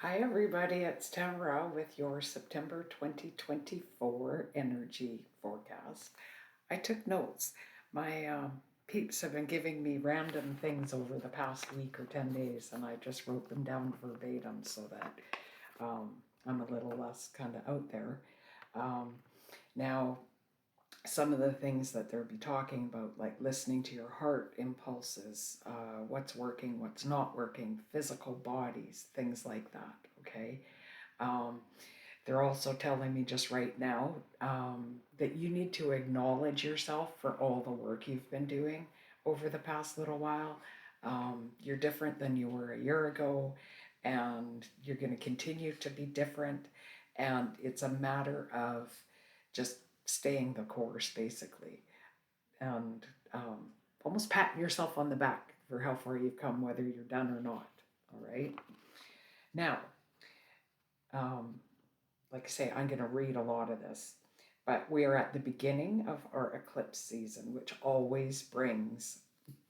Hi everybody, it's Tamara with your September 2024 energy forecast. I took notes. My peeps have been giving me random things over the past week or 10 days, and I just wrote them down verbatim so that um, I'm a little less kind of out there. Um, Now, some of the things that they'll be talking about, like listening to your heart impulses, what's working, what's not working, physical bodies, things like that. Okay. Um, they're also telling me just right now that you need to acknowledge yourself for all the work you've been doing over the past little while. You're different than you were a year ago, and you're going to continue to be different. And it's a matter of just staying the course, basically, and almost patting yourself on the back for how far you've come, whether you're done or not. All right. Now, um, like I say, I'm going to read a lot of this, but we are at the beginning of our eclipse season, which always brings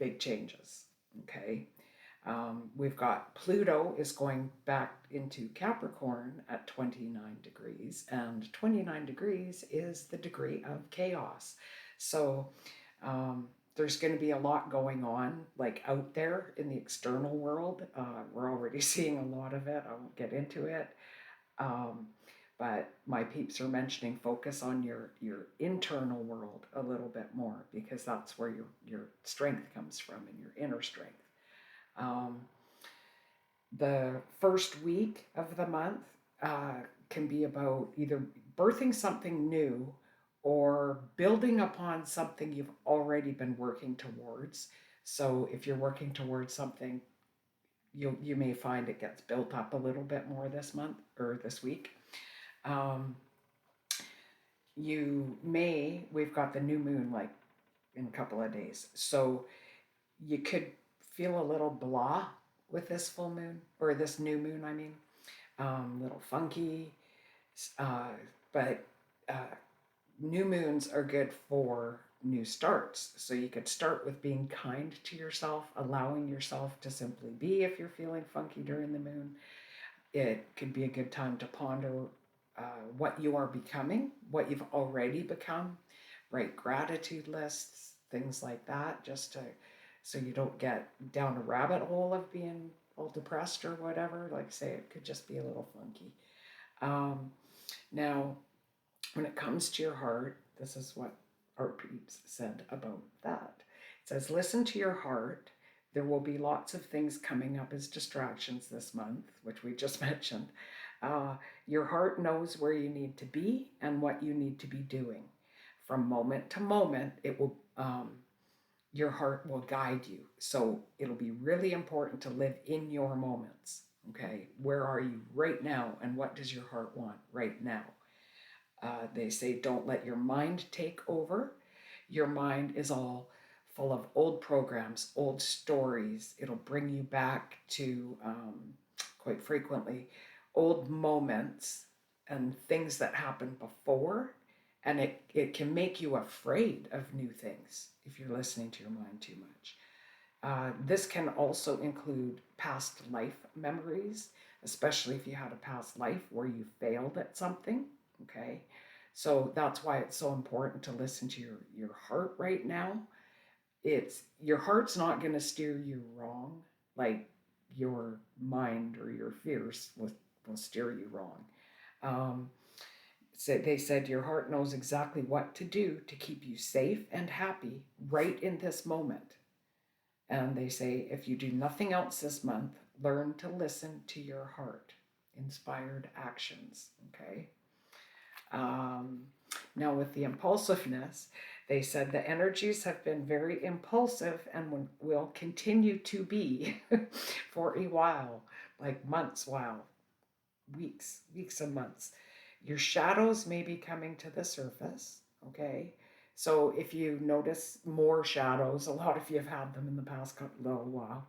big changes. Okay. We've got Pluto is going back into Capricorn at 29 degrees, and 29 degrees is the degree of chaos. So um, there's going to be a lot going on, like out there in the external world. We're already seeing a lot of it. I won't get into it. Um, but my peeps are mentioning focus on your internal world a little bit more because that's where your strength comes from and your inner strength. Um, the first week of the month uh, can be about either birthing something new or building upon something you've already been working towards. So if you're working towards something, you may find it gets built up a little bit more this month or this week. Um, we've got the new moon like in a couple of days. So you could feel a little blah with this full moon or this new moon, I mean, a little funky. Uh, but uh, New moons are good for new starts. So you could start with being kind to yourself, allowing yourself to simply be if you're feeling funky during the moon. It could be a good time to ponder what you are becoming, what you've already become, write gratitude lists, things like that, just to so you don't get down a rabbit hole of being all depressed or whatever. Like say, it could just be a little funky. Um, Now, when it comes to your heart, this is what our peeps said about that. It says, listen to your heart. There will be lots of things coming up as distractions this month, which we just mentioned. Your heart knows where you need to be and what you need to be doing. From moment to moment, your heart will guide you. So it'll be really important to live in your moments. Okay, where are you right now, and what does your heart want right now? They say don't let your mind take over. Your mind is all full of old programs, old stories. It'll bring you back to, quite frequently, old moments and things that happened before. And it can make you afraid of new things if you're listening to your mind too much. This can also include past life memories, especially if you had a past life where you failed at something. Okay. So that's why it's so important to listen to your heart right now. It's your heart's not going to steer you wrong, like your mind or your fears will steer you wrong. Um, so they said your heart knows exactly what to do to keep you safe and happy right in this moment. And they say, if you do nothing else this month, learn to listen to your heart. Inspired actions. Okay. Um, Now, with the impulsiveness, they said the energies have been very impulsive and will continue to be for a while, like months, wow, weeks and months. Your shadows may be coming to the surface. Okay. So if you notice more shadows, a lot of you have had them in the past little while.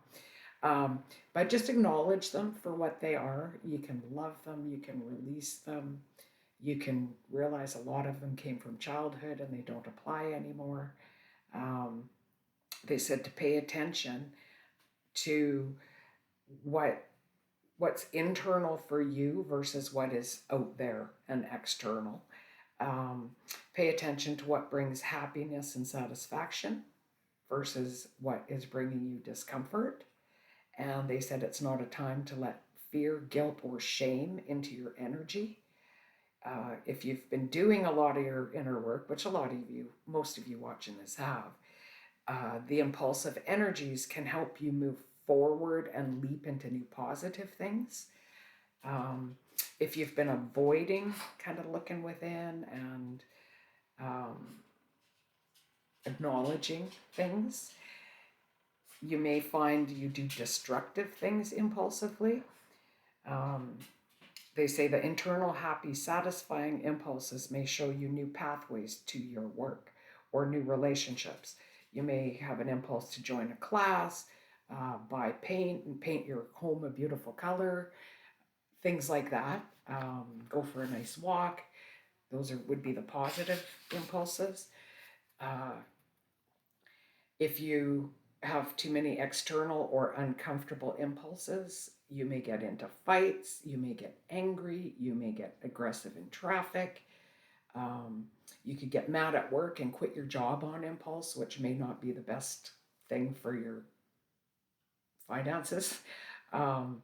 But just acknowledge them for what they are. You can love them, you can release them, you can realize a lot of them came from childhood and they don't apply anymore. Um, they said to pay attention to what what's internal for you versus what is out there and external. Um, Pay attention to what brings happiness and satisfaction versus what is bringing you discomfort. And they said it's not a time to let fear, guilt, or shame into your energy. If you've been doing a lot of your inner work, which a lot of you, most of you watching this have, the impulsive energies can help you move forward and leap into new positive things. Um, if you've been avoiding kind of looking within and um, acknowledging things, you may find you do destructive things impulsively. Um, they say the internal, happy, satisfying impulses may show you new pathways to your work or new relationships. You may have an impulse to join a class, buy paint and paint your home a beautiful color, things like that. Go for a nice walk. Those would be the positive impulses. Uh, if you have too many external or uncomfortable impulses, you may get into fights, you may get angry, you may get aggressive in traffic. Um, you could get mad at work and quit your job on impulse, which may not be the best thing for your finances. Um,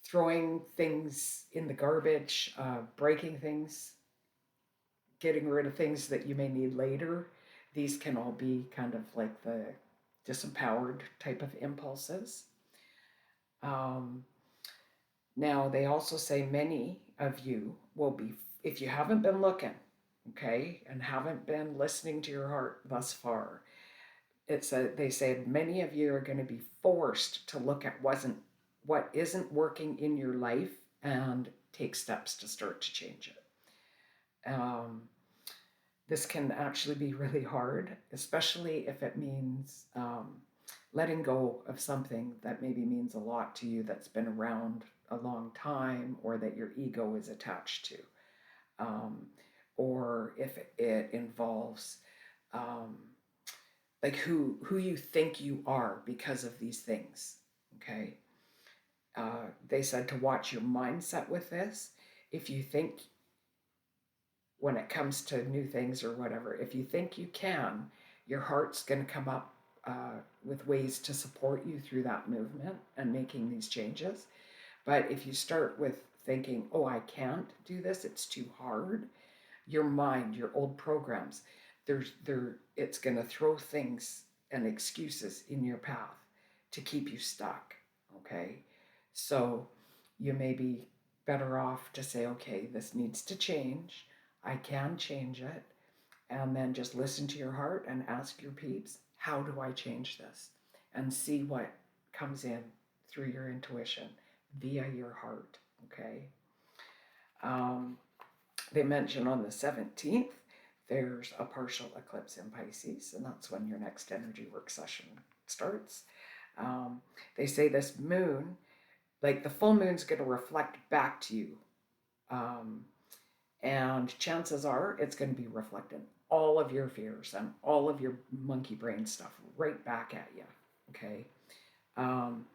Throwing things in the garbage, breaking things, getting rid of things that you may need later. These can all be kind of like the disempowered type of impulses. Um, Now, they also say many of you will be, if you haven't been looking, okay, and haven't been listening to your heart thus far, they said many of you are going to be forced to look at what isn't working in your life and take steps to start to change it. This can actually be really hard, especially if it means letting go of something that maybe means a lot to you that's been around a long time or that your ego is attached to. Um, or if it involves um, like who you think you are because of these things. Okay. They said to watch your mindset with this. If you think when it comes to new things or whatever, if you think you can, your heart's going to come up with ways to support you through that movement and making these changes. But if you start with thinking, oh, I can't do this, it's too hard, your mind, your old programs, it's going to throw things and excuses in your path to keep you stuck. Okay. So you may be better off to say, okay, this needs to change. I can change it. And then just listen to your heart and ask your peeps, how do I change this? And see what comes in through your intuition via your heart. Okay. Um, they mention on the 17th, there's a partial eclipse in Pisces, and that's when your next energy work session starts. Um, they say this moon, like the full moon's going to reflect back to you. Um, and chances are it's going to be reflecting all of your fears and all of your monkey brain stuff right back at you. Okay. Um,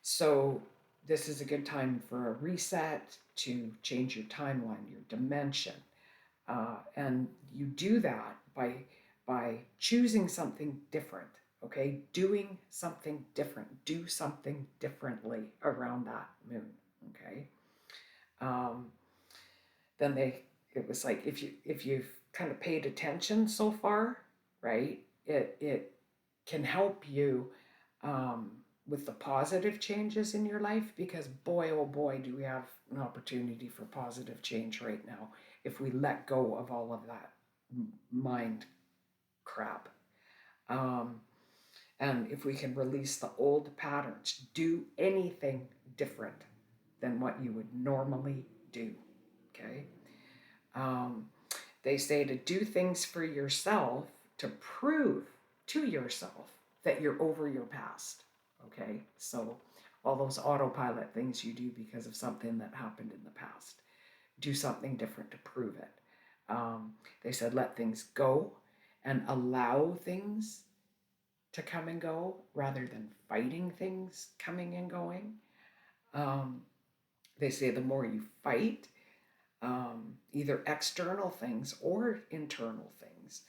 so this is a good time for a reset to change your timeline, your dimension. And you do that by choosing something different. Okay, doing something different. Do something differently around that moon. Okay. Um, then it was like if you've kind of paid attention so far, right? It can help you um, with the positive changes in your life, because boy, oh boy, do we have an opportunity for positive change right now if we let go of all of that mind crap. Um, and if we can release the old patterns, do anything different than what you would normally do. Okay. Um, they say to do things for yourself to prove to yourself that you're over your past. Okay, so all those autopilot things you do because of something that happened in the past, do something different to prove it. They said let things go and allow things to come and go rather than fighting things coming and going. Um, they say the more you fight, either external things or internal things,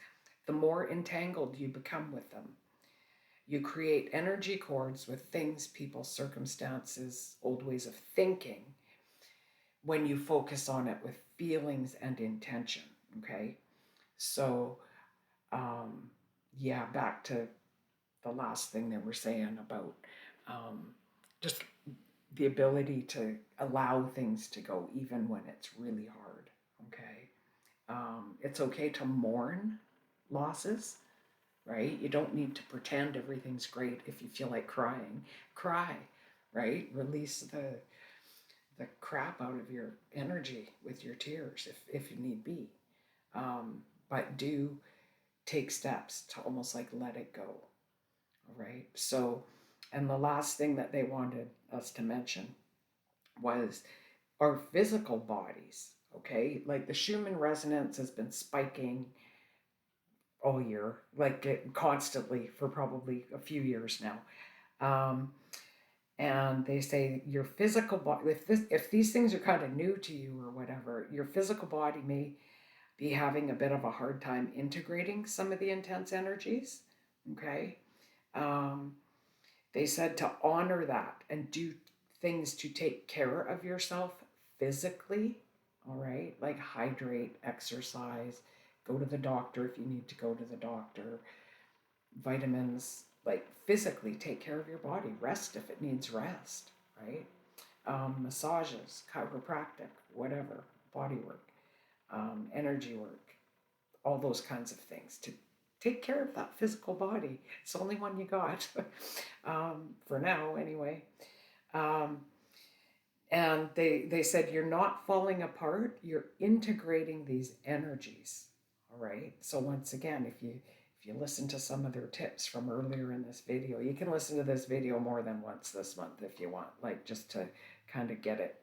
the more entangled you become with them. You create energy cords with things, people, circumstances, old ways of thinking when you focus on it with feelings and intention. Okay. So, um, yeah, back to the last thing they were saying about um, just the ability to allow things to go even when it's really hard. Okay. It's okay to mourn losses, right? You don't need to pretend everything's great. If you feel like crying, cry, right? Release the crap out of your energy with your tears if you need be. But do take steps to almost like let it go. All right. So, and the last thing that they wanted us to mention was our physical bodies. Okay. Like the Schumann resonance has been spiking all year, like it constantly for probably a few years now. Um, and they say your physical body, if these things are kind of new to you or whatever, your physical body may be having a bit of a hard time integrating some of the intense energies. Okay. Um, they said to honor that and do things to take care of yourself physically. All right. Like hydrate, exercise, go to the doctor if you need to go to the doctor, vitamins, like physically take care of your body, rest if it needs rest, right? Massages, chiropractic, whatever, body work, energy work, all those kinds of things to take care of that physical body. It's the only one you got, for now, anyway. Um, and they said you're not falling apart, you're integrating these energies. All right. So once again, if you listen to some of their tips from earlier in this video, you can listen to this video more than once this month if you want, like just to kind of get it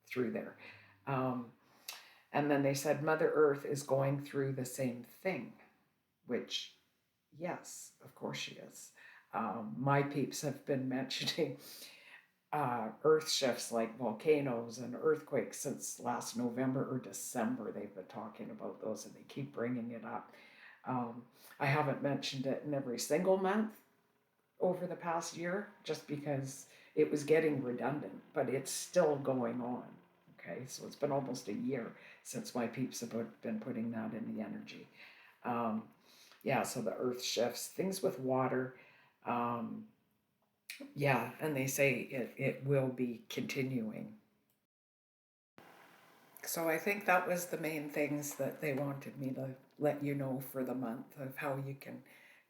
through there. um, and then they said Mother Earth is going through the same thing, which, yes, of course she is. My peeps have been mentioning earth shifts like volcanoes and earthquakes since last November or December. They've been talking about those and they keep bringing it up. Um, I haven't mentioned it in every single month over the past year just because it was getting redundant, but it's still going on. Okay, so it's been almost a year since my peeps have been putting that in the energy. Um, yeah, so the earth shifts, things with water. Um, yeah, and they say it will be continuing. So I think that was the main things that they wanted me to let you know for the month of how you can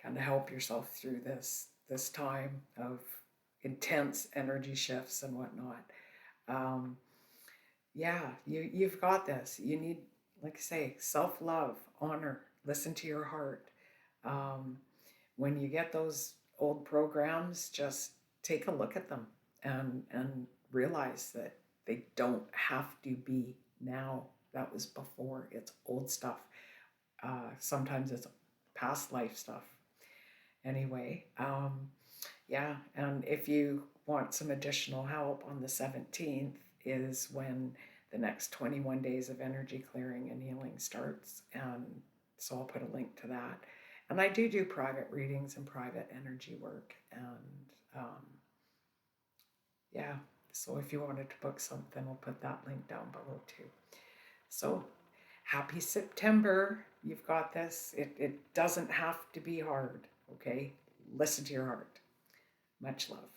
kind of help yourself through this time of intense energy shifts and whatnot. Um, yeah, you've got this. You need, like I say, self-love, honor, listen to your heart. Um, when you get those old programs, just take a look at them and realize that they don't have to be now. That was before. It's old stuff. Sometimes it's past life stuff. Anyway, yeah, and if you want some additional help, on the 17th is when the next 21 days of energy clearing and healing starts. And so I'll put a link to that. And I do private readings and private energy work. And yeah, so if you wanted to book something, I'll put that link down below too. So happy September. You've got this. It doesn't have to be hard, okay? Listen to your heart. Much love.